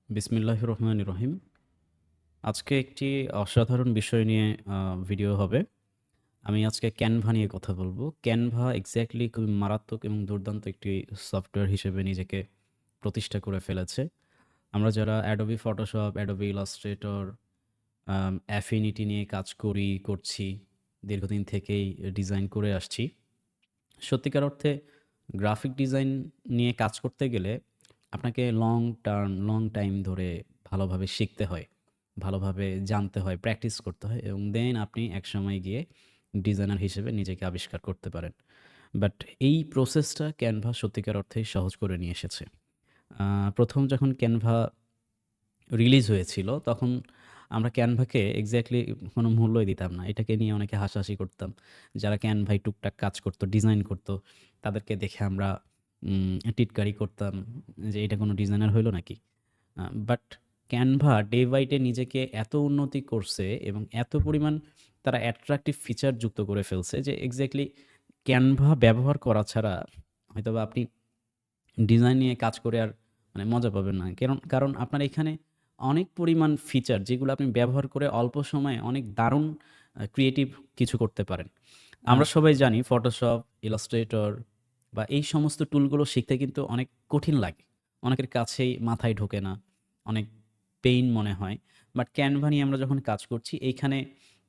বিসমিল্লাহির রহমানির রহিম। আজকে একটি অসাধারণ বিষয় নিয়ে ভিডিও হবে। আমি আজকে ক্যানভা নিয়ে কথা বলব। ক্যানভা এক্সাক্টলি খুবই মারাত্মক এবং দুর্দান্ত একটি সফটওয়্যার হিসেবে নিজেকে প্রতিষ্ঠা করে ফেলেছে। আমরা যারা Adobe Photoshop, Adobe Illustrator, Affinity নিয়ে কাজ করছি, দীর্ঘদিন থেকেই ডিজাইন করে আসছি। সত্যিকার অর্থে গ্রাফিক ডিজাইন নিয়ে কাজ করতে গেলে আপনাকে লং টাইম ধরে ভালোভাবে শিখতে হয়, ভালোভাবে জানতে হয়, প্র্যাকটিস করতে হয় এবং দেন আপনি একসময় গিয়ে ডিজাইনার হিসেবে নিজেকে আবিষ্কার করতে পারেন। বাট এই প্রসেসটা ক্যানভা সত্যিকার অর্থেই সহজ করে নিয়ে এসেছে। প্রথম যখন ক্যানভা রিলিজ হয়েছিল তখন আমরা ক্যানভাকে এক্স্যাক্টলি কোনো মূল্যই দিতাম না। এটাকে নিয়ে অনেকে হাসাহাসি করতাম। যারা ক্যানভায় টুকটাক কাজ করতো, ডিজাইন করতো, তাদেরকে দেখে আমরা টিটকারি করতাম যে, "এটা কোনো ডিজাইনার হইল নাকি?" But Canva day by day নিজেকে এত উন্নতি করছে এবং এত পরিমাণ তারা অ্যাট্রাকটিভ ফিচার যুক্ত করে ফেলছে যে এক্স্যাক্টলি ক্যানভা ব্যবহার করা ছাড়া হয়তোবা আপনি ডিজাইন নিয়ে কাজ করে আর মানে মজা পাবেন না। কারণ আপনার এখানে অনেক পরিমাণ ফিচার যেগুলো আপনি ব্যবহার করে অল্প সময়ে অনেক দারুণ ক্রিয়েটিভ কিছু করতে পারেন। আমরা সবাই জানি Photoshop, Illustrator বা এই সমস্ত টুলগুলো শিখতে কিন্তু অনেক কঠিন লাগে। অনেকের কাছেই মাথায় ঢোকে না। অনেক পেইন মনে হয়। বাট Canva নিয়ে আমরা যখন কাজ করছি এইখানে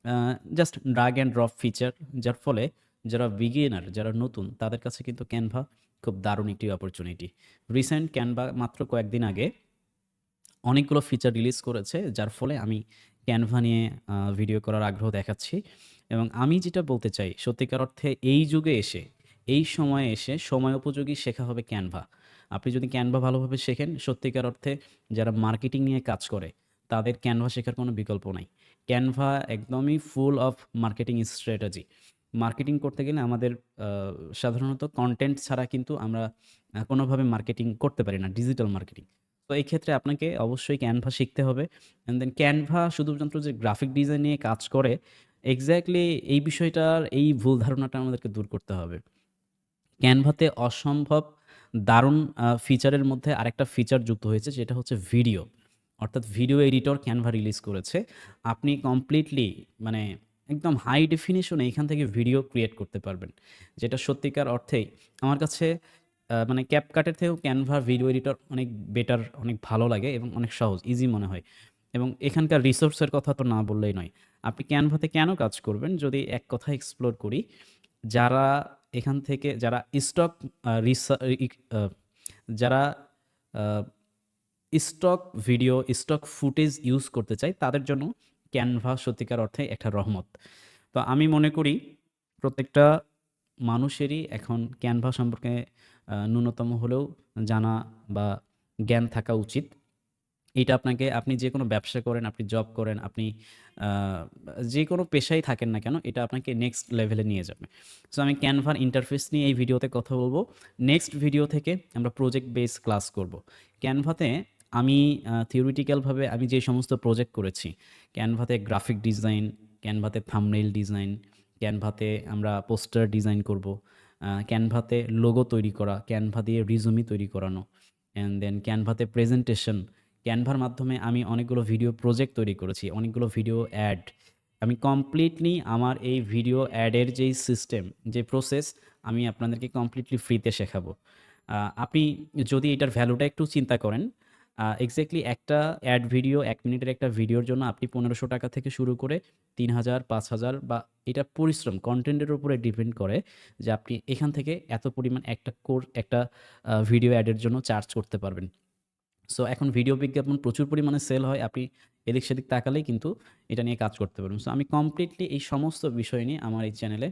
আ just drag and drop feature, যার ফলে যারা বিগিনার, যারা নতুন তাদের কাছে কিন্তু Canva খুব দারুণ একটি অপরচুনিটি। রিসেন্ট Canva মাত্র কয়েকদিন আগে অনেকগুলো ফিচার রিলিজ করেছে, যার ফলে আমি Canva নিয়ে ভিডিও করার আগ্রহ দেখাচ্ছি এবং আমি যেটা বলতে চাই সত্যিকার অর্থে এই যুগে এসে, এই সময়ে এসে সময় উপযোগী শেখা হবে Canva। আপনি যদি Canva ভালোভাবে শেখেন, সত্যিকার অর্থে যারা মার্কেটিং নিয়ে কাজ করে, তাদের Canva শেখার কোনো বিকল্প নাই। Canva একদমই full of marketing strategy. Marketing করতে গেলে আমাদের আ সাধারণত কনটেন্ট ছাড়া কিন্তু আমরা কোনোভাবে মার্কেটিং করতে পারি না, ডিজিটাল মার্কেটিং। তো এই ক্ষেত্রে আপনাকে অবশ্যই Canva শিখতে হবে। অ্যান্ড দেন Canva শুধুমাত্র যে গ্রাফিক ডিজাইন নিয়ে কাজ করে, এক্সাক্টলি এই বিষয়টার এই ভুল ধারণাটা আমাদেরকে দূর করতে হবে। Canva তে অসম্ভব দারুণ ফিচারের মধ্যে আরেকটা ফিচার যুক্ত হয়েছে যেটা হচ্ছে ভিডিও। অর্থাৎ ভিডিও এডিটর Canva রিলিজ করেছে। আপনি কমপ্লিটলি মানে একদম হাই ডেফিনিশন এ এখান থেকে ভিডিও ক্রিয়েট করতে পারবেন। যেটা সত্যিকার অর্থেই আমার কাছে মানে CapCut এর থেকেও Canva ভিডিও এডিটর অনেক বেটার, অনেক ভালো লাগে এবং অনেক সহজ, ইজি মনে হয়। এবং এখানকার রিসোর্স এর কথা তো না বললেই নয়। আপনি Canva তে কেন কাজ করবেন যদি এক কথায় এক্সপ্লোর করি, যারা এখান থেকে যারা স্টক আ রিসা ই আ যারা আ stock video, stock footage use করতে চায় তাদের জন্য Canva সত্যিকার অর্থে একটা রহমত। তো আমি মনে করি প্রত্যেকটা মানুষেরই এখন Canva সম্পর্কে ন্যূনতম হলেও জানা বা জ্ঞান থাকা উচিত। এটা আপনাকে আপনি যেকোনো ব্যবসা করেন, আপনি জব করেন, আপনি আ যেকোনো পেশায় থাকেন না কেন, এটা আপনাকে নেক্সট লেভেলে নিয়ে যাবে। সো আমি Canva র ইন্টারফেস নিয়ে এই ভিডিওতে কথা বলব। নেক্সট ভিডিও থেকে আমরা প্রজেক্ট বেস ক্লাস করব। Canva তে আমি থিওরিটিক্যাল ভাবে আমি যে সমস্ত প্রজেক্ট করেছি, Canva তে গ্রাফিক ডিজাইন, Canva তে থাম্বনেইল ডিজাইন, Canva তে আমরা পোস্টার ডিজাইন করব। Canva তে লোগো তৈরি করা, Canva দিয়ে রিজুমি তৈরি করানো। অ্যান্ড দেন Canva তে প্রেজেন্টেশন, ক্যানভার মাধ্যমে আমি অনেকগুলো ভিডিও প্রজেক্ট তৈরি করেছি, অনেকগুলো ভিডিও অ্যাড। আমি কমপ্লিটলি আমার এই ভিডিও অ্যাডের যেই সিস্টেম, যে প্রসেস আমি আপনাদেরকে কমপ্লিটলি ফ্রিতে শেখাবো। আপনি যদি এটার ভ্যালুটা একটু চিন্তা করেন, এক্সাক্টলি একটা অ্যাড ভিডিও ১ মিনিটের একটা ভিডিওর জন্য আপনি ৳১৫০০ থেকে শুরু করে ৩,০০০, ৫,০০০ বা এটা পরিশ্রম কনটেন্টের উপরে ডিপেন্ড করে যে আপনি এখান থেকে এত পরিমাণ একটা ভিডিও অ্যাডের জন্য চার্জ করতে পারবেন। সো এখন ভিডিও বিজ্ঞাপন প্রচুর পরিমাণে সেল হয়। আপনি এদিক-সেদিক তাকালেই কিন্তু এটা নিয়ে কাজ করতে পারবেন। সো আমি কমপ্লিটলি এই সমস্ত বিষয় নিয়ে আমার এই চ্যানেলে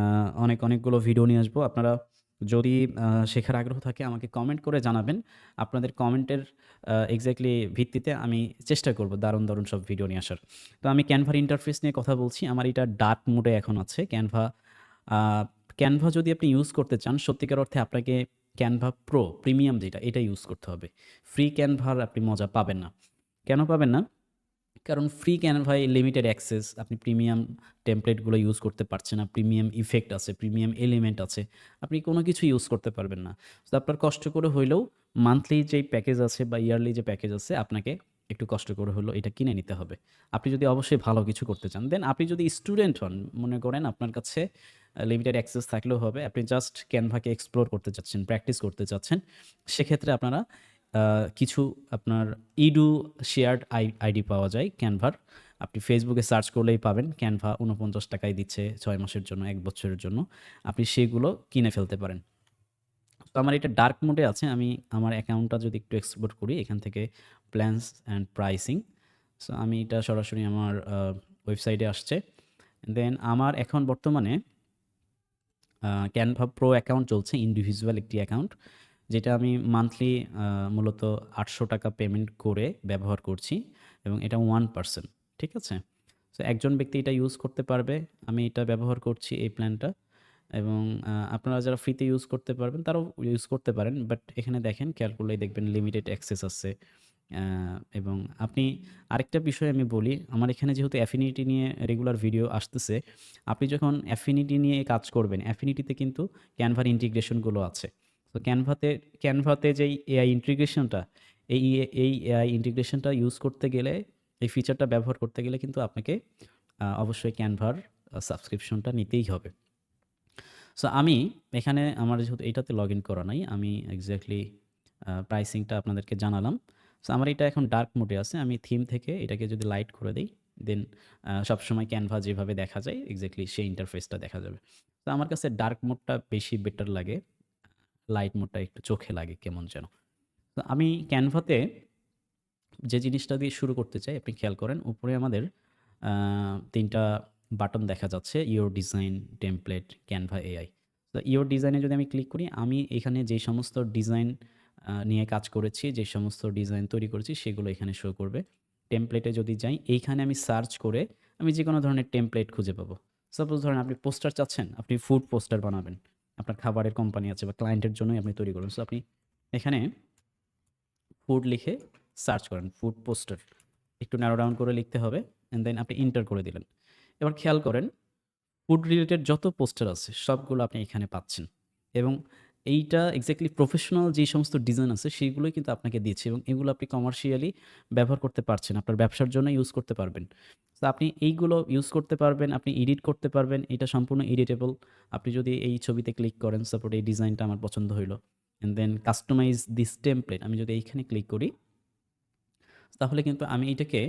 আ অনেকগুলো ভিডিও নিয়ে আসবো। আপনারা যদি শেখার আগ্রহ থাকে আমাকে কমেন্ট করে জানাবেন। আপনাদের কমেন্টের এক্সাক্টলি ভিত্তিতে আমি চেষ্টা করব দারুণ সব ভিডিও নিয়ে আসার। তো আমি Canva র ইন্টারফেস নিয়ে কথা বলছি। আমার এটা ডার্ক মোডে এখন আছে। আ Canva যদি আপনি ইউজ করতে চান সত্যিকার অর্থে আপনাকে Canva Pro প্রিমিয়াম যেটা এটা ইউজ করতে হবে। ফ্রি Canva র আপনি মজা পাবেন না। কেন পাবেন না? কারণ ফ্রি ক্যানভায় লিমিটেড অ্যাক্সেস, আপনি প্রিমিয়াম টেমপ্লেটগুলো ইউজ করতে পারছেন না। প্রিমিয়াম ইফেক্ট আছে, প্রিমিয়াম এলিমেন্ট আছে। আপনি কোনো কিছু ইউজ করতে পারবেন না। সো আপনার কষ্ট করে হইলেও মান্থলি যেই প্যাকেজ আছে বা ইয়ারলি যে প্যাকেজ আছে আপনাকে একটু কষ্ট করে হলেও এটা কিনে নিতে হবে। আপনি যদি অবশ্যই ভালো কিছু করতে চান। দেন আপনি যদি স্টুডেন্ট হন, মনে করেন আপনার কাছে লিমিটেড অ্যাক্সেস থাকলেও হবে। আপনি জাস্ট ক্যানভাকে এক্সপ্লোর করতে চাচ্ছেন, প্র্যাকটিস করতে চাচ্ছেন। সেক্ষেত্রে আপনারা আ কিছু আপনার ইডু শেয়ার্ড আইডি পাওয়া যায় ক্যানভার। আপনি ফেসবুকে সার্চ করলেই পাবেন। ক্যানভা ৳৪৯ দিচ্ছে ৬ মাসের জন্য, ১ বছরের জন্য। আপনি সেগুলো কিনে ফেলতে পারেন। তো আমার এটা ডার্ক মোডে আছে। আমি আমার অ্যাকাউন্টটা যদি একটু এক্সপ্লোর করি এখান থেকে প্ল্যানস অ্যান্ড প্রাইসিং। সো আমি এটা সরাসরি আমার ওয়েবসাইটে আসছে। দেন আমার এখন বর্তমানে ক্যানভা প্রো অ্যাকাউন্ট চলছে, ইন্ডিভিজুয়াল একটি অ্যাকাউন্ট। যেটা আমি মান্থলি মূলত ৳৮০০ পেমেন্ট করে ব্যবহার করছি এবং এটা 1%, ঠিক আছে? সো একজন ব্যক্তি এটা ইউজ করতে পারবে। আমি এটা ব্যবহার করছি এই প্ল্যানটা এবং আপনারা যারা ফ্রিতে ইউজ করতে পারবেন তারাও ইউজ করতে পারেন। বাট এখানে দেখেন খেয়াল করলেই দেখবেন লিমিটেড অ্যাক্সেস আছে। আ এবং আপনি আরেকটা বিষয় আমি বলি, আমার এখানে যেহেতু অ্যাফিনিটি নিয়ে রেগুলার ভিডিও আসতেছে, আপনি যখন অ্যাফিনিটি নিয়ে কাজ করবেন, অ্যাফিনিটিতে কিন্তু ক্যানভার ইন্টিগ্রেশনগুলো আছে। তো ক্যানভাতে যেই এআই ইন্টিগ্রেশনটা, এই এআই ইন্টিগ্রেশনটা ইউজ করতে গেলে, এই ফিচারটা ব্যবহার করতে গেলে কিন্তু আপনাকে অবশ্যই ক্যানভার সাবস্ক্রিপশনটা নিতেই হবে। সো আমি এখানে আমার যেহেতু এইটাতে লগইন করা নাই, আমি এক্সাক্টলি প্রাইসিংটা আপনাদেরকে জানালাম। সো আমার এটা এখন ডার্ক মোডে আছে। আমি থিম থেকে এটাকে যদি লাইট করে দেই, দেন সবসময় ক্যানভা যেভাবে দেখা যায় এক্সাক্টলি সেই ইন্টারফেসটা দেখা যাবে। তো আমার কাছে ডার্ক মোডটা বেশি বেটার লাগে। লাইট মোডটা একটু চোখে লাগে কেমন যেন। তো আমি ক্যানভাতে যে জিনিসটা দিয়ে শুরু করতে চাই আপনি খেয়াল করেন উপরে আমাদের ৩ টা বাটন দেখা যাচ্ছে your design, template, Canva AI. তো ইওর ডিজাইনে যদি আমি ক্লিক করি আমি এখানে যে সমস্ত ডিজাইন নিয়ে কাজ করেছি, যে সমস্ত ডিজাইন তৈরি করেছি সেগুলো এখানে শো করবে। টেমপ্লেটে যদি যাই এইখানে আমি সার্চ করে আমি যেকোনো ধরনের টেমপ্লেট খুঁজে পাবো। সাপোজ ধরেন আপনি পোস্টার চাচ্ছেন, আপনি ফুড পোস্টার বানাবেন। আপনার খাবারের কোম্পানি আছে বা ক্লায়েন্টের জন্যই আপনি তৈরি করবেন। সো আপনি এখানে ফুড লিখে সার্চ করেন, ফুড পোস্টার। একটু ন্যারো ডাউন করে লিখতে হবে অ্যান্ড দেন আপনি এন্টার করে দিলেন। এবার খেয়াল করেন ফুড রিলেটেড যত পোস্টার আছে সবগুলো আপনি এখানে পাচ্ছেন এবং এইটা এক্স্যাক্টলি প্রফেশনাল যে সমস্ত ডিজাইন আছে সেইগুলোই কিন্তু আপনাকে দিচ্ছে এবং এগুলো আপনি কমার্শিয়ালি ব্যবহার করতে পারছেন। আপনার ব্যবসার জন্য ইউজ করতে পারবেন। তো আপনি এইগুলো ইউজ করতে পারবেন, আপনি এডিট করতে পারবেন। এটা সম্পূর্ণ এডিটেবল। আপনি যদি এই ছবিতে ক্লিক করেন, সাপোজ এই ডিজাইনটা আমার পছন্দ হইলো। And then customize this template আমি যদি এইখানে ক্লিক করি তাহলে কিন্তু আমি এটাকে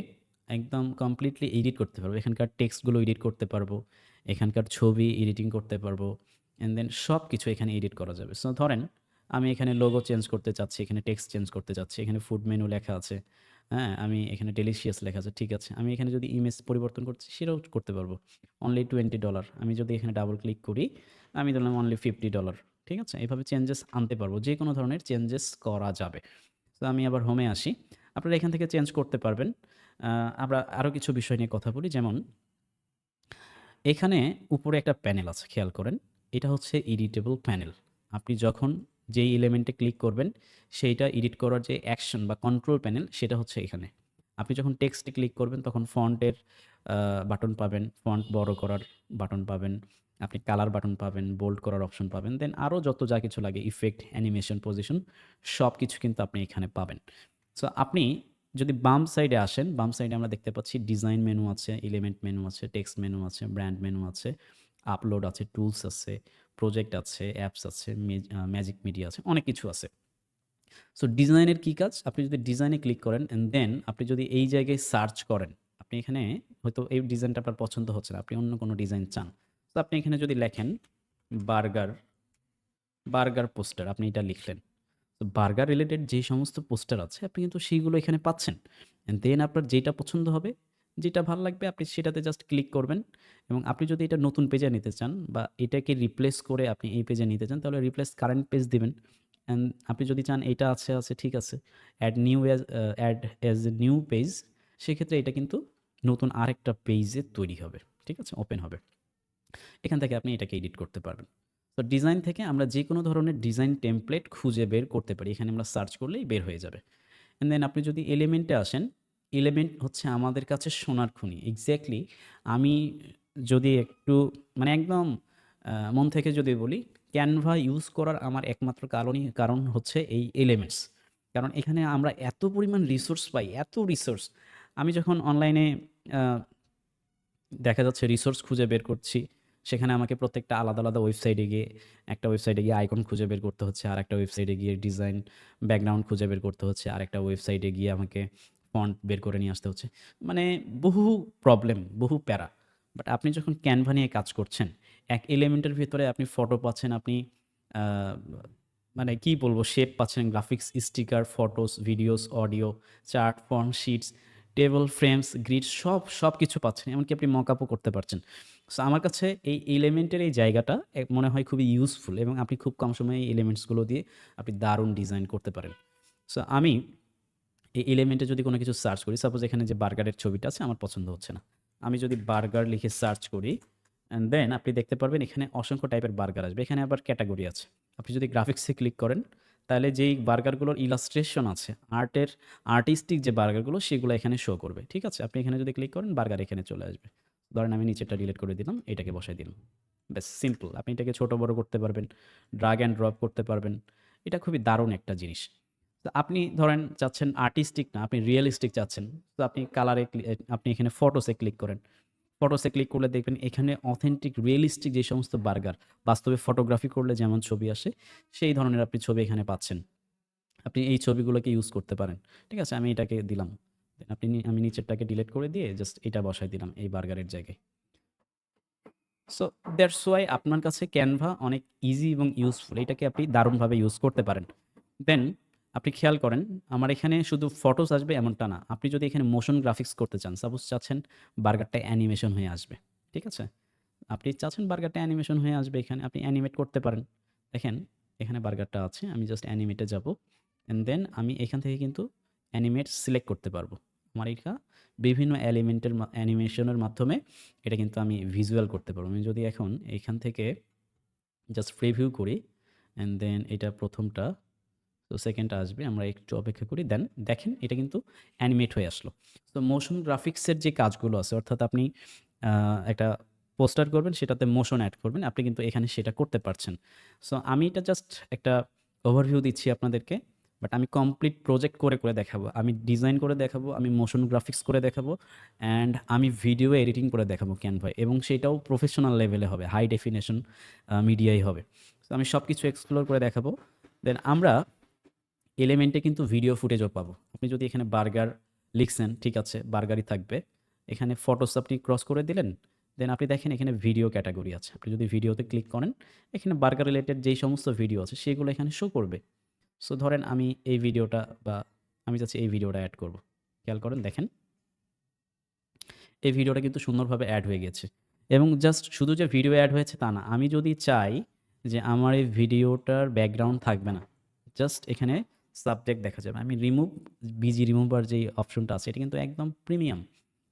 একদম কমপ্লিটলি এডিট করতে পারবো। এখানকার টেক্সটগুলো এডিট করতে পারবো। এখানকার ছবি এডিটিং করতে পারবো। অ্যান্ড দেন সবকিছু এখানে এডিট করা যাবে। সো ধরেন আমি এখানে লোগো চেঞ্জ করতে চাচ্ছি, এখানে টেক্সট চেঞ্জ করতে চাচ্ছি, এখানে ফুড মেনু লেখা আছে। হ্যাঁ? আমি এখানে ডেলিশিয়াস লেখা আছে। ঠিক আছে। আমি এখানে যদি ইমেজ পরিবর্তন করতে সেটাও করতে পারবো। অনলি $20 আমি যদি এখানে ডাবল ক্লিক করি, আমি দিলাম অনলি $50 ঠিক আছে? এভাবে চেঞ্জেস আনতে পারবো। যেকোনো ধরনের চেঞ্জেস করা যাবে। তো আমি আবার হোমে আসি। আপনারা এখান থেকে চেঞ্জ করতে পারবেন। আমরা আরো কিছু বিষয় নিয়ে কথা বলি। যেমন এখানে উপরে একটা প্যানেল আছে খেয়াল করেন। এটা হচ্ছে এডিটেবল প্যানেল। আপনি যখন যেই এলিমেন্টে ক্লিক করবেন সেইটা এডিট করার যে অ্যাকশন বা কন্ট্রোল প্যানেল সেটা হচ্ছে এখানে। আপনি যখন টেক্সটে ক্লিক করবেন তখন ফন্টের বাটন পাবেন, ফন্ট বড় করার বাটন পাবেন, আপনি কালার বাটন পাবেন, বোল্ড করার অপশন পাবেন। দেন আরো যত যা কিছু লাগে ইফেক্ট, অ্যানিমেশন, পজিশন সবকিছু কিন্তু আপনি এখানে পাবেন। সো আপনি যদি বাম সাইডে আসেন, বাম সাইডে আমরা দেখতে পাচ্ছি ডিজাইন মেনু আছে, এলিমেন্ট মেনু আছে, টেক্সট মেনু আছে, ব্র্যান্ড মেনু আছে, আপলোড আছে, টুলস আছে, প্রজেক্ট আছে, অ্যাপস আছে, ম্যাজিক মিডিয়া আছে, অনেক কিছু আছে। সো ডিজাইনের কি কাজ? আপনি যদি ডিজাইনে ক্লিক করেন অ্যান্ড দেন আপনি যদি এই জায়গায় সার্চ করেন, আপনি এখানে হয়তো এই ডিজাইনটা আপনার পছন্দ হচ্ছে না, আপনি অন্য কোনো ডিজাইন চান। তো আপনি এখানে যদি লেখেন বার্গার, বার্গার পোস্টার আপনি এটা লিখলেন। তো বার্গার রিলেটেড যে সমস্ত পোস্টার আছে আপনি কিন্তু সেইগুলো এখানে পাচ্ছেন। অ্যান্ড দেন আপনার যেটা পছন্দ হবে, যেটা ভাল লাগবে আপনি সেটাতে জাস্ট ক্লিক করবেন এবং আপনি যদি এটা নতুন পেজে নিতে চান বা এটাকে রিপ্লেস করে আপনি এই পেজে নিতে চান তাহলে রিপ্লেস কারেন্ট পেজ দিবেন। অ্যান্ড আপনি যদি চান এটা আছে ঠিক আছে। Add as a new page সেক্ষেত্রে এটা কিন্তু নতুন আরেকটা পেজে তৈরি হবে। ঠিক আছে? ওপেন হবে। এখান থেকে আপনি এটাকে এডিট করতে পারবেন। তো ডিজাইন থেকে আমরা যেকোনো ধরনের ডিজাইন টেমপ্লেট খুঁজে বের করতে পারি। এখানে আমরা সার্চ করলেই বের হয়ে যাবে। অ্যান্ড দেন আপনি যদি এলিমেন্টে আসেন, এলিমেন্ট হচ্ছে আমাদের কাছে সোনার খনি। এক্সাক্টলি আমি যদি একটু মানে একদম মন থেকে যদি বলি, ক্যানভা ইউজ করার আমার একমাত্র কারণ হচ্ছে এই এলিমেন্টস। কারণ এখানে আমরা এত পরিমাণ রিসোর্স পাই, এত রিসোর্স। আমি যখন অনলাইনে আ দেখা যাচ্ছে রিসোর্স খুঁজে বের করছি, সেখানে আমাকে প্রত্যেকটা আলাদা, আলাদা ওয়েবসাইটে গিয়ে একটা ওয়েবসাইটে গিয়ে আইকন খুঁজে বের করতে হচ্ছে, আরেকটা ওয়েবসাইটে গিয়ে ডিজাইন, ব্যাকগ্রাউন্ড খুঁজে বের করতে হচ্ছে, আরেকটা ওয়েবসাইটে গিয়ে আমাকে ফন্ট বের করে নিয়ে আসতে হচ্ছে। মানে বহু প্রবলেম, বহু প্যারা। বাট আপনি যখন ক্যানভা নিয়ে কাজ করছেন, এক এলিমেন্টের ভিতরে আপনি ফটো পাচ্ছেন, আপনি আ মানে কি বলবো? শেপ পাচ্ছেন, graphics, sticker, photos, videos, audio, chart, form, shits, table, frames, grid সবকিছু পাচ্ছেন। এমনকি আপনি মকআপও করতে পারছেন। সো আমার কাছে এই এলিমেন্টের এই জায়গাটা মনে হয় খুবই ইউজফুল এবং আপনি খুব কম সময়ে এই এলিমেন্টসগুলো দিয়ে আপনি দারুণ ডিজাইন করতে পারেন। সো আমি এই এলিমেন্টে যদি কোনো কিছু সার্চ করি, সাপোজ এখানে যে বার্গারের ছবিটা আছে আমার পছন্দ হচ্ছে না। আমি যদি বার্গার লিখে সার্চ করি অ্যান্ড দেন আপনি দেখতে পারবেন এখানে অসংখ্য টাইপের বার্গার আসবে। এখানে আবার ক্যাটাগরি আছে। আপনি যদি গ্রাফিক্সে ক্লিক করেন, তাহলে যেই বার্গারগুলোর ইলাস্ট্রেশন আছে, আর্টিস্টিক যে বার্গারগুলো সেগুলো এখানে শো করবে। ঠিক আছে? আপনি এখানে যদি ক্লিক করেন বার্গার এখানে চলে আসবে। ধরেন আমি নিচেরটা ডিলিট করে দিলাম, এটাকে বসায় দিলাম। ব্যাস সিম্পল। আপনি এটাকে ছোট বড় করতে পারবেন, ড্রাগ অ্যান্ড ড্রপ করতে পারবেন। এটা খুবই দারুণ একটা জিনিস। তো আপনি ধরেন চাচ্ছেন আর্টিস্টিক না, আপনি রিয়ালিস্টিক চাচ্ছেন। তো আপনি আপনি এখানে ফটোসে ক্লিক করেন। ফটোসে ক্লিক করলে দেখবেন এখানে অথেন্টিক রিয়েলিস্টিক যে সমস্ত বার্গার, বাস্তবে ফটোগ্রাফি করলে যেমন ছবি আসে, সেই ধরনের আপনি ছবি এখানে পাচ্ছেন। আপনি এই ছবিগুলোকে ইউজ করতে পারেন। ঠিক আছে? আমি এটাকে দিলাম। দেন আমি নিচেরটাকে ডিলিট করে দিয়ে জাস্ট এটা বসায় দিলাম এই বার্গারের জায়গায়। সো দ্যাটস ওয়াই আপনার কাছে ক্যানভা অনেক ইজি এবং ইউজফুল। এটাকে আপনি দারুণভাবে ইউজ করতে পারেন। দেন আপনি খেয়াল করেন আমার এখানে শুধু ফটোস আসবে এমনটা না। আপনি যদি এখানে মোশন গ্রাফিক্স করতে চান, সাপোজ চাচ্ছেন বার্গারটা অ্যানিমেশন হয়ে আসবে। ঠিক আছে? আপনি চাচ্ছেন বার্গারটা অ্যানিমেশন হয়ে আসবে এখানে, আপনি অ্যানিমেট করতে পারেন। দেখেন এখানে বার্গারটা আছে। আমি জাস্ট অ্যানিমেটে যাবো। অ্যান্ড দেন আমি এখান থেকে কিন্তু অ্যানিমেট সিলেক্ট করতে পারবো। আমার এটা বিভিন্ন অ্যানিমেশনের মাধ্যমে এটা কিন্তু আমি ভিজুয়াল করতে পারবো। আমি যদি এখন এইখান থেকে জাস্ট প্রিভিউ করি অ্যান্ড দেন এটা ১ম টা, তো 2nd টা আসবে। আমরা একটু অপেক্ষা করি। দেন দেখেন এটা কিন্তু অ্যানিমেট হয়ে আসলো। তো মোশন গ্রাফিক্সের যে কাজগুলো আছে অর্থাৎ আপনি একটা পোস্টার করবেন সেটাতে মোশন এড করবেন। আপনি কিন্তু এখানে সেটা করতে পারছেন। সো আমি এটা জাস্ট একটা ওভারভিউ দিচ্ছি আপনাদেরকে। বাট আমি কমপ্লিট প্রজেক্ট করে দেখাবো। আমি ডিজাইন করে দেখাবো, আমি মোশন গ্রাফিক্স করে দেখাবো অ্যান্ড আমি ভিডিও এডিটিং করে দেখাবো ক্যানভায় এবং সেটাও প্রফেশনাল লেভেলে হবে। হাই ডেফিনিশন মিডিয়ায় হবে। সো আমি সবকিছু এক্সপ্লোর করে দেখাবো। দেন আমরা এলিমেন্টে কিন্তু ভিডিও ফুটেজও পাবো। আপনি যদি এখানে বার্গার লিখছেন, ঠিক আছে, বার্গারই থাকবে। এখানে ফটোস আপনি ক্রস করে দিলেন। দেন আপনি দেখেন এখানে ভিডিও ক্যাটাগরি আছে। আপনি যদি ভিডিওতে ক্লিক করেন, এখানে বার্গার রিলেটেড যেই সমস্ত ভিডিও আছে সেগুলো এখানে শো করবে। সো ধরেন আমি এই ভিডিওটা বা আমি চাচ্ছি এই ভিডিওটা এড করব। খেয়াল করেন দেখেন, এই ভিডিওটা কিন্তু সুন্দরভাবে এড হয়ে গেছে। এবং জাস্ট শুধু যে ভিডিও এড হয়েছে তা না। আমি যদি চাই যে আমার এই ভিডিওটার ব্যাকগ্রাউন্ড থাকবে না, জাস্ট এখানে সাবজেক্ট দেখা যাবে। আমি বিজি রিমুভার যেই অপশনটা আছে এটা কিন্তু একদম প্রিমিয়াম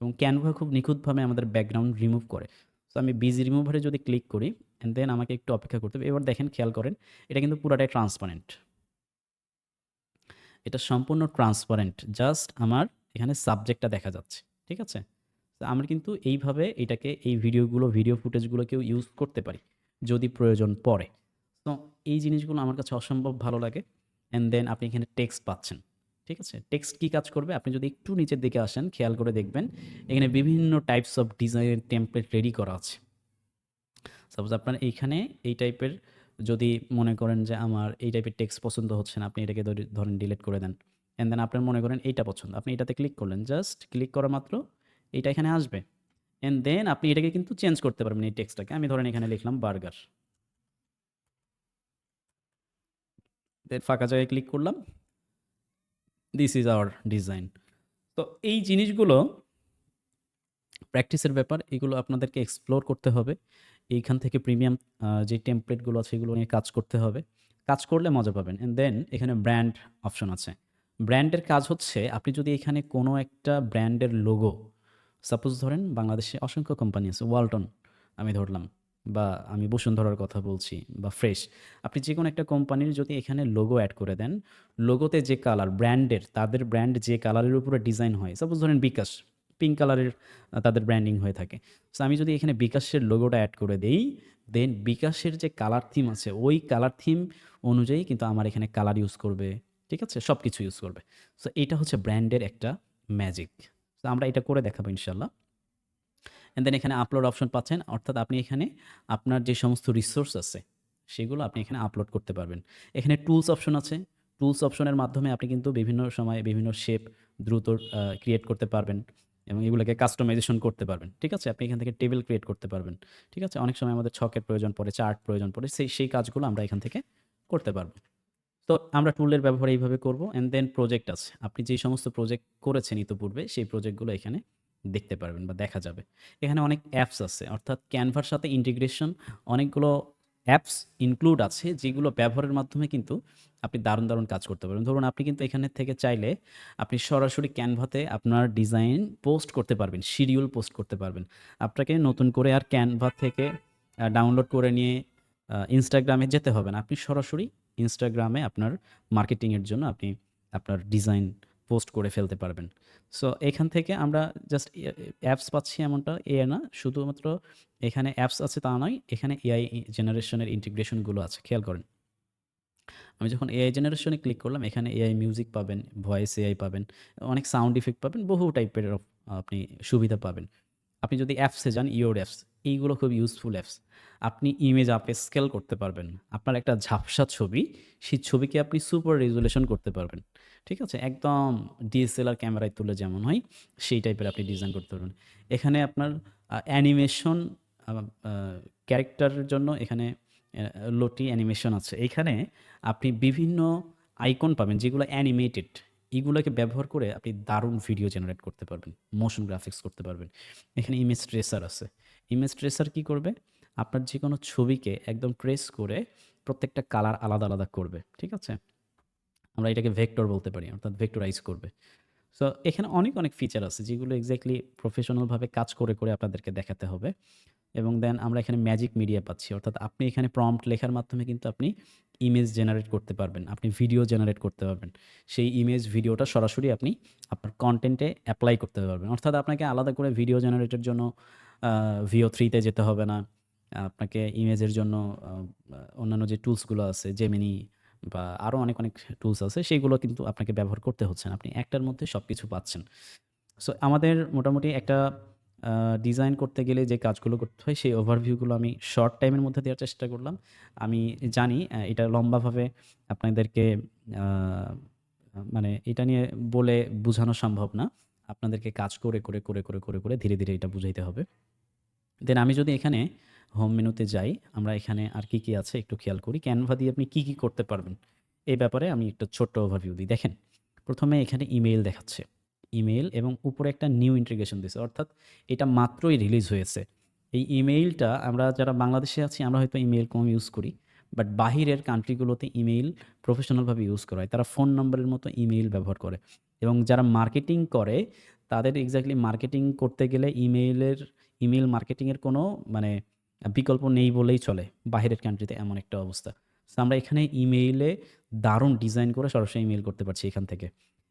এবং ক্যানভা খুব নিখুঁতভাবে আমাদের ব্যাকগ্রাউন্ড রিমুভ করে। সো আমি বিজি রিমুভারে যদি ক্লিক করি অ্যান্ড দেন আমাকে একটু অপেক্ষা করতে হবে। এবার দেখেন খেয়াল করেন এটা কিন্তু পুরাটাই ট্রান্সপারেন্ট। এটা সম্পূর্ণ ট্রান্সপারেন্ট। জাস্ট আমার এখানে সাবজেক্টটা দেখা যাচ্ছে। ঠিক আছে? তো আমরা কিন্তু এইভাবে এটাকে এই ভিডিও ফুটেজগুলোকেও ইউজ করতে পারি যদি প্রয়োজন পড়ে। তো এই জিনিসগুলো আমার কাছে অসম্ভব ভালো লাগে। অ্যান্ড দেন আপনি এখানে টেক্সট পাচ্ছেন। ঠিক আছে? টেক্সট কি কাজ করবে? আপনি যদি একটু নিচের দিকে আসেন খেয়াল করে দেখবেন এখানে বিভিন্ন টাইপস অফ ডিজাইনের টেমপ্লেট রেডি করা আছে। সাপোজ আপনার এইখানে এই টাইপের যদি মনে করেন যে আমার এই টাইপের টেক্সট পছন্দ হচ্ছে না, আপনি এটাকে ধরেন ডিলিট করে দেন। অ্যান্ড দেন আপনার মনে করেন এইটা পছন্দ। আপনি এটাতে ক্লিক করলেন। জাস্ট ক্লিক করা মাত্র এইটা এখানে আসবে। অ্যান্ড দেন আপনি এটাকে কিন্তু চেঞ্জ করতে পারবেন এই টেক্সটটাকে। আমি ধরেন এখানে লিখলাম বার্গার। দেন ফাঁকা জায়গায় ক্লিক করলাম। This is our design. তো এই জিনিসগুলো প্র্যাকটিসের ব্যাপার। এগুলো আপনাদেরকে এক্সপ্লোর করতে হবে। এইখান থেকে প্রিমিয়াম যে টেমপ্লেটগুলো আছে এগুলো নিয়ে কাজ করতে হবে। কাজ করলে মজা পাবেন। অ্যান্ড দেন এখানে ব্র্যান্ড অপশন আছে। ব্র্যান্ডের কাজ হচ্ছে আপনি যদি এখানে কোনো একটা ব্র্যান্ডের লোগো, সাপোজ ধরেন বাংলাদেশে অসংখ্য কোম্পানি আছে, ওয়ালটন আমি ধরলাম বা আমি বসুন্ধরার কথা বলছি বা ফ্রেশ। আপনি যেকোনো একটা কোম্পানির যদি এখানে লোগো এড করে দেন, লোগোতে যে কালার ব্র্যান্ডের তাদের ব্র্যান্ড যে কালারের উপরে ডিজাইন হয়, সাপোজ ধরেন বিকাশ। পিঙ্ক কালারের তাদের ব্র্যান্ডিং হয়ে থাকে। সো আমি যদি এখানে বিকাশের লোগোটা অ্যাড করে দেই, দেন বিকাশের যে কালার থিম আছে, ওই কালার থিম অনুযায়ী কিন্তু আমার এখানে কালার ইউজ করবে, ঠিক আছে? সবকিছু ইউজ করবে। সো এইটা হচ্ছে ব্র্যান্ডের একটা ম্যাজিক। সো আমরা এটা করে দেখাবো ইনশাআল্লাহ। অ্যান্ড দেন এখানে আপলোড অপশন পাচ্ছেন, অর্থাৎ আপনি এখানে আপনার যে সমস্ত রিসোর্স আছে সেগুলো আপনি এখানে আপলোড করতে পারবেন। এখানে টুলস অপশন আছে। টুলস অপশনের মাধ্যমে আপনি কিন্তু বিভিন্ন সময় বিভিন্ন শেপ দ্রুত ক্রিয়েট করতে পারবেন এবং এগুলোকে কাস্টমাইজেশন করতে পারবেন, ঠিক আছে? আপনি এখান থেকে টেবিল ক্রিয়েট করতে পারবেন, ঠিক আছে? অনেক সময় আমাদের ছকের প্রয়োজন পড়ে, চার্ট প্রয়োজন পড়ে, সেই কাজগুলো আমরা এখান থেকে করতে পারবো। তো আমরা টুলের ব্যবহার এইভাবে করব। অ্যান্ড দেন প্রজেক্ট আছে। আপনি যেই সমস্ত প্রজেক্ট করেছেন ইতিপূর্বে সেই প্রজেক্টগুলো এখানে দেখতে পারবেন বা দেখা যাবে। এখানে অনেক অ্যাপস আছে, অর্থাৎ ক্যানভার সাথে ইন্টিগ্রেশন অনেকগুলো অ্যাপস ইনক্লুড আছে যেগুলো ব্যবহারের মাধ্যমে কিন্তু আপনি দারুণ কাজ করতে পারবেন। ধরুন আপনি কিন্তু এখানে থেকে চাইলে আপনি সরাসরি ক্যানভাতে আপনার ডিজাইন পোস্ট করতে পারবেন, শিডিউল পোস্ট করতে পারবেন। আপনাকে নতুন করে আর ক্যানভা থেকে ডাউনলোড করে নিয়ে ইনস্টাগ্রামে যেতে হবে না। আপনি সরাসরি ইনস্টাগ্রামে আপনার মার্কেটিংয়ের জন্য আপনি আপনার ডিজাইন পোস্ট করে ফেলতে পারবেন। সো এখান থেকে আমরা জাস্ট অ্যাপস পাচ্ছি এমনটা না, শুধুমাত্র এখানে অ্যাপস আছে তা নয়, এখানে এআই জেনারেশনের ইন্টিগ্রেশনগুলো আছে, খেয়াল করেন। আমি যখন এআই জেনারেশনে ক্লিক করলাম, এখানে এআই মিউজিক পাবেন, ভয়েস এআই পাবেন, অনেক সাউন্ড ইফেক্ট পাবেন, বহু টাইপের আপনি সুবিধা পাবেন। আপনি যদি অ্যাপসে যান, ইওর অ্যাপস, এইগুলো খুব ইউজফুল অ্যাপস। আপনি ইমেজ আপ স্কেল করতে পারবেন। আপনার একটা ঝাপসা ছবি, সেই ছবিকে আপনি সুপার রেজুলেশন করতে পারবেন, ঠিক আছে? একদম ডিএসএলআর ক্যামেরায় তুলে যেমন হয় সেই টাইপের আপনি ডিজাইন করতে পারবেন। এখানে আপনার অ্যানিমেশন ক্যারেক্টারের জন্য এখানে লোটি অ্যানিমেশন আছে। এইখানে আপনি বিভিন্ন আইকন পাবেন যেগুলো অ্যানিমেটেড। এগুলোকে ব্যবহার করে আপনি দারুণ ভিডিও জেনারেট করতে পারবেন, মোশন গ্রাফিক্স করতে পারবেন। এখানে ইমেজ ট্রেসার আছে। ইমেজ ট্রেসার কি করবে? আপনার যেকোনো ছবিকে একদম ট্রেস করে প্রত্যেকটা কালার আলাদা করবে, ঠিক আছে? আমরা এটাকে ভেক্টর বলতে পারি, অর্থাৎ ভেক্টরাইজ করবে। সো এখানে অনেক ফিচার আছে যেগুলো এক্সাক্টলি প্রফেশনালভাবে কাজ করে আপনাদেরকে দেখাতে হবে। এবং দেন আমরা এখানে ম্যাজিক মিডিয়া পাচ্ছি, অর্থাৎ আপনি এখানে প্রম্পট লেখার মাধ্যমে কিন্তু আপনি ইমেজ জেনারেট করতে পারবেন, আপনি ভিডিও জেনারেট করতে পারবেন। সেই ইমেজ ভিডিওটা সরাসরি আপনি আপনার কন্টেন্টে অ্যাপ্লাই করতে পারবেন, অর্থাৎ আপনাকে আলাদা করে ভিডিও জেনারেটের জন্য VO3 যেতে হবে না। আপনাকে ইমেজের জন্য অন্যান্য যে টুলসগুলো আছে, জেমিনি বা আরও অনেক টুলস আছে, সেগুলো কিন্তু আপনাকে ব্যবহার করতে হচ্ছে না। আপনি একটার মধ্যে সব কিছু পাচ্ছেন। সো আমাদের মোটামুটি একটা ডিজাইন করতে গেলে যে কাজগুলো করতে হয় সেই ওভারভিউগুলো আমি শর্ট টাইমের মধ্যে দেওয়ার চেষ্টা করলাম। আমি জানি এটা লম্বাভাবে আপনাদেরকে আ মানে এটা নিয়ে বলে বুঝানো সম্ভব না। আপনাদেরকে কাজ করে ধীরে এটা বুঝাইতে হবে। দেন আমি যদি এখানে হোম মেনুতে যাই, আমরা এখানে আর কি আছে একটু খেয়াল করি। ক্যানভা দিয়ে আপনি কি করতে পারবেন? এই ব্যাপারে আমি একটা ছোট্ট ওভারভিউ দিই। দেখেন, ১ম এ এখানে ইমেইল দেখাচ্ছে। ইমেইল এবং উপরে একটা নিউ ইন্টিগ্রেশন দিছে। অর্থাৎ এটা মাত্রই রিলিজ হয়েছে। এই ইমেইলটা আমরা যারা বাংলাদেশে আছি আমরা হয়তো ইমেইল কম ইউজ করি। বাট বাহিরের কান্ট্রিগুলোতে ইমেইল প্রফেশনালভাবে ইউজ করা হয়। তারা ফোন নম্বরের মতো ইমেইল ব্যবহার করে। এবং যারা মার্কেটিং করে তাদের এক্সাক্টলি মার্কেটিং করতে গেলে ইমেইল মার্কেটিংয়ের কোনো মানে বিকল্প নেই বলেই চলে। বাহিরের কান্ট্রিতে এমন একটা অবস্থা। সো আমরা এখানে ইমেইলে দারুণ ডিজাইন করে সরাসরি ইমেইল করতে পারছি এখান থেকে।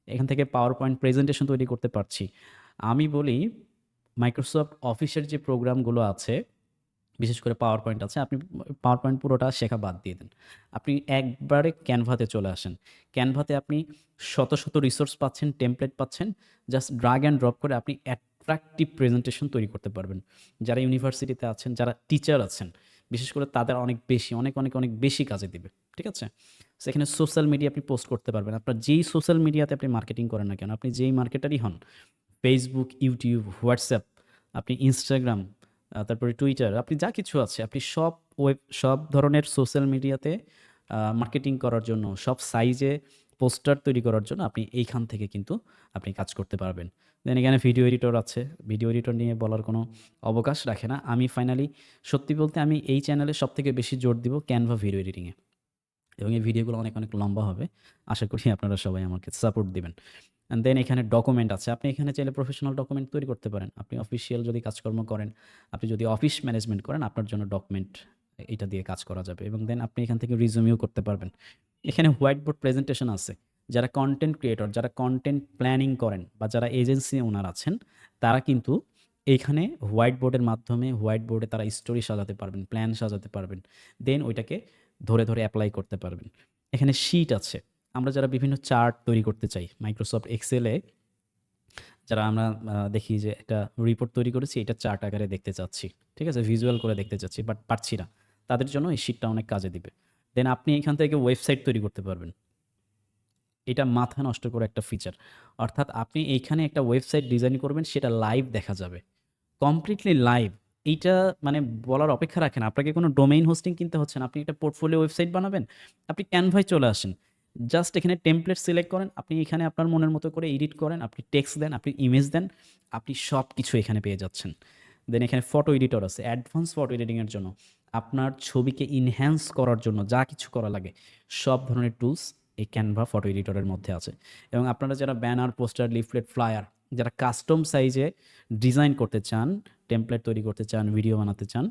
এখান থেকে পাওয়ার পয়েন্ট প্রেজেন্টেশন তৈরি করতে পারছি। আমি বলি মাইক্রোসফট অফিসের যে প্রোগ্রামগুলো আছে, বিশেষ করে পাওয়ার পয়েন্ট আছে, আপনি পাওয়ার পয়েন্ট পুরোটা শেখা বাদ দিয়ে দেন। আপনি একবারে ক্যানভাতে চলে আসেন। ক্যানভাতে আপনি শত রিসোর্স পাচ্ছেন, টেমপ্লেট পাচ্ছেন। জাস্ট ড্রাগ অ্যান্ড ড্রপ করে আপনি অ্যাট্রাকটিভ প্রেজেন্টেশন তৈরি করতে পারবেন। যারা ইউনিভার্সিটিতে আছেন, যারা টিচার আছেন, বিশেষ করে তাদের অনেক বেশি অনেক বেশি কাজে দিবে। ঠিক আছে? সেখানে সোশ্যাল মিডিয়া আপনি পোস্ট করতে পারবেন। আপনার যেই সোশ্যাল মিডিয়াতে আপনি মার্কেটিং করেন না কেন, আপনি যেই মার্কেটারই হন, Facebook, YouTube, WhatsApp, আপনি Instagram, তারপরে Twitter, আপনি যা কিছু আছে, আপনি সব ধরনের সোশ্যাল মিডিয়াতে মার্কেটিং করার জন্য, সব সাইজে পোস্টার তৈরি করার জন্য আপনি এইখান থেকে কিন্তু আপনি কাজ করতে পারবেন। দেন এখানে ভিডিও এডিটর আছে। ভিডিও এডিটর নিয়ে বলার কোনো অবকাশ রাখে না। আমি ফাইনালি সত্যি বলতে আমি এই চ্যানেলে সবথেকে বেশি জোর দিব ক্যানভা ভিডিও এডিটিংয়ে। এবং এই ভিডিওগুলো অনেক লম্বা হবে। আশা করি আপনারা সবাই আমাকে সাপোর্ট দিবেন। অ্যান্ড দেন এখানে ডকুমেন্ট আছে। আপনি এখানে চাইলে প্রফেশনাল ডকুমেন্ট তৈরি করতে পারেন। আপনি অফিসিয়াল যদি কাজকর্ম করেন, আপনি যদি অফিস ম্যানেজমেন্ট করেন, আপনার জন্য ডকুমেন্ট এটা দিয়ে কাজ করা যাবে। এবং দেন আপনি এখান থেকে রিজিউমিও করতে পারবেন। এখানে হোয়াইট বোর্ড প্রেজেন্টেশন আছে। যারা কনটেন্ট ক্রিয়েটর, যারা কনটেন্ট প্ল্যানিং করেন বা যারা এজেন্সি ওনার আছেন, তারা কিন্তু এইখানে হোয়াইট বোর্ডের মাধ্যমে হোয়াইট বোর্ডে তারা স্টোরি সাজাতে পারবেন, প্ল্যান সাজাতে পারবেন। দেন ওইটাকে ধরে, ধরে এপ্লাই করতে পারবেন। এখানে শিট আছে। আমরা যারা বিভিন্ন চার্ট তৈরি করতে চাই, মাইক্রোসফট এক্সেলে যারা আমরা দেখি যে একটা রিপোর্ট তৈরি করেছি, এটা চার্ট আকারে দেখতে চাচ্ছি। ঠিক আছে? ভিজুয়াল করে দেখতে চাচ্ছি, বাট পারছি না। তাদের জন্য এই শিটটা অনেক কাজে দিবে। দেন আপনি এখান থেকে ওয়েবসাইট তৈরি করতে পারবেন। এটা মাথা নষ্ট করে একটা ফিচার। অর্থাৎ আপনি এইখানে একটা ওয়েবসাইট ডিজাইন করবেন, সেটা লাইভ দেখা যাবে। Completely live. এইটা মানে বলার অপেক্ষা রাখে না। আপনাকে কোনো ডোমেইন হোস্টিং কিনতে হচ্ছে না। আপনি একটা পোর্টফোলিও ওয়েবসাইট বানাবেন, আপনি ক্যানভায় চলে আসেন। জাস্ট এখানে টেমপ্লেট সিলেক্ট করেন, আপনি এখানে আপনার মনের মতো করে এডিট করেন, আপনি টেক্সট দেন, আপনি ইমেজ দেন, আপনি সব কিছু এখানে পেয়ে যাচ্ছেন। দেন এখানে ফটো এডিটর আছে, অ্যাডভান্স ফটো এডিটিংয়ের জন্য। আপনার ছবিকে ইনহ্যান্স করার জন্য যা কিছু করা লাগে, সব ধরনের টুলস এই ক্যানভা ফটো এডিটরের মধ্যে আছে। এবং আপনারা যারা ব্যানার, পোস্টার, লিফলেট, ফ্লায়ার যারা কাস্টম সাইজে ডিজাইন করতে চান, টেমপ্লেট তৈরি করতে চান, ভিডিও বানাতে চান,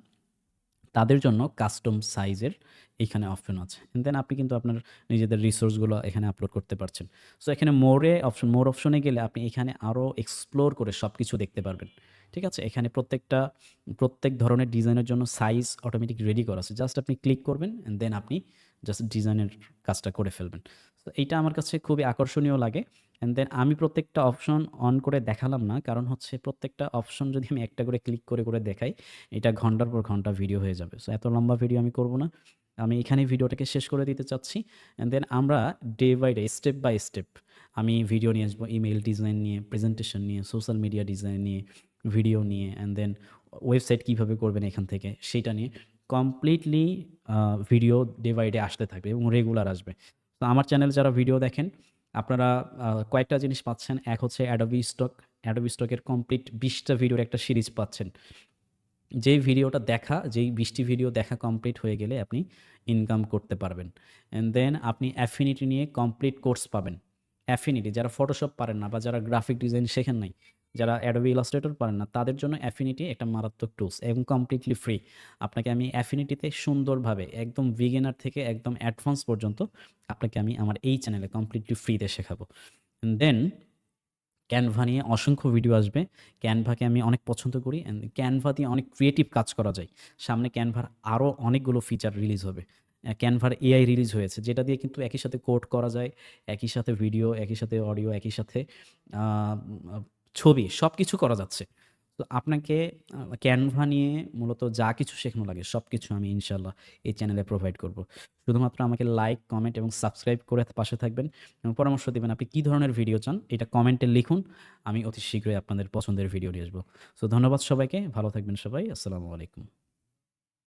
তাদের জন্য কাস্টম সাইজের এইখানে অপশন আছে। এন্ড দেন আপনি কিন্তু আপনার নিজেদের রিসোর্সগুলো এখানে আপলোড করতে পারছেন। সো এখানে মোর অপশনে গেলে আপনি এখানে আরও এক্সপ্লোর করে সব কিছু দেখতে পারবেন। ঠিক আছে? এখানে প্রত্যেক ধরনের ডিজাইনের জন্য সাইজ অটোমেটিক রেডি করা আছে। জাস্ট আপনি ক্লিক করবেন অ্যান্ড দেন আপনি জাস্ট ডিজাইনের কাজটা করে ফেলবেন। তো এইটা আমার কাছে খুবই আকর্ষণীয় লাগে। অ্যান্ড দেন আমি প্রত্যেকটা অপশন অন করে দেখালাম না। কারণ হচ্ছে প্রত্যেকটা অপশন যদি আমি একটা করে ক্লিক করে, করে দেখাই, এটা ঘন্টার পর ঘন্টা ভিডিও হয়ে যাবে। সো এত লম্বা ভিডিও আমি করব না। আমি এখানেই ভিডিওটাকে শেষ করে দিতে চাচ্ছি। অ্যান্ড দেন আমরা day by day, step by step আমি ভিডিও নিয়ে আসবো, ইমেইল ডিজাইন নিয়ে, প্রেজেন্টেশন নিয়ে, সোশ্যাল মিডিয়া ডিজাইন নিয়ে, ভিডিও নিয়ে, অ্যান্ড দেন ওয়েবসাইট কীভাবে করবেন এখান থেকে, সেইটা নিয়ে completely video day by day আসতে থাকবে এবং রেগুলার আসবে। তো আমার চ্যানেলে যারা ভিডিও দেখেন, আপনারা কয়েকটা জিনিস পাচ্ছেন। এক হচ্ছে অ্যাডোবি স্টক। অ্যাডোবি স্টকের কমপ্লিট ২০টা ভিডিওর একটা সিরিজ পাচ্ছেন। যেই ২০টি ভিডিও দেখা কমপ্লিট হয়ে গেলে আপনি ইনকাম করতে পারবেন। অ্যান্ড দেন আপনি অ্যাফিনিটি নিয়ে কমপ্লিট কোর্স পাবেন। অ্যাফিনিটি যারা ফটোশপ পারেন না বা যারা গ্রাফিক ডিজাইন শেখেন নাই, যারা অ্যাডোবি ইলাস্ট্রেটর পারেন না, তাদের জন্য অ্যাফিনিটি একটা মারাত্মক টুলস এবং কমপ্লিটলি ফ্রি। আপনাকে আমি অ্যাফিনিটিতে সুন্দরভাবে একদম বিগিনার থেকে একদম অ্যাডভান্স পর্যন্ত আপনাকে আমি আমার এই চ্যানেলে কমপ্লিটলি ফ্রিতে শেখাবো। অ্যান্ড দেন ক্যানভা নিয়ে অসংখ্য ভিডিও আসবে। ক্যানভাকে আমি অনেক পছন্দ করি অ্যান্ড ক্যানভা দিয়ে অনেক ক্রিয়েটিভ কাজ করা যায়। সামনে ক্যানভার আরও অনেকগুলো ফিচার রিলিজ হবে। ক্যানভার এআই রিলিজ হয়েছে, যেটা দিয়ে কিন্তু একই সাথে কোড করা যায়, একই সাথে ভিডিও, একই সাথে অডিও, একই সাথে আ আ ছবি সবকিছু করা যাচ্ছে। তো আপনাকে ক্যানভা নিয়ে মূলত যা কিছু শেখানো লাগে সবকিছু আমি ইনশাআল্লাহ এই চ্যানেলে প্রোভাইড করব। শুধুমাত্র আমাকে লাইক, কমেন্ট এবং সাবস্ক্রাইব করে পাশে থাকবেন এবং পরামর্শ দিবেন আপনি কী ধরনের ভিডিও চান, এটা কমেন্টে লিখুন। আমি অতি শীঘ্রই আপনাদের পছন্দের ভিডিও নিয়ে আসবো। সো ধন্যবাদ সবাইকে। ভালো থাকবেন সবাই। আসসালামু আলাইকুম।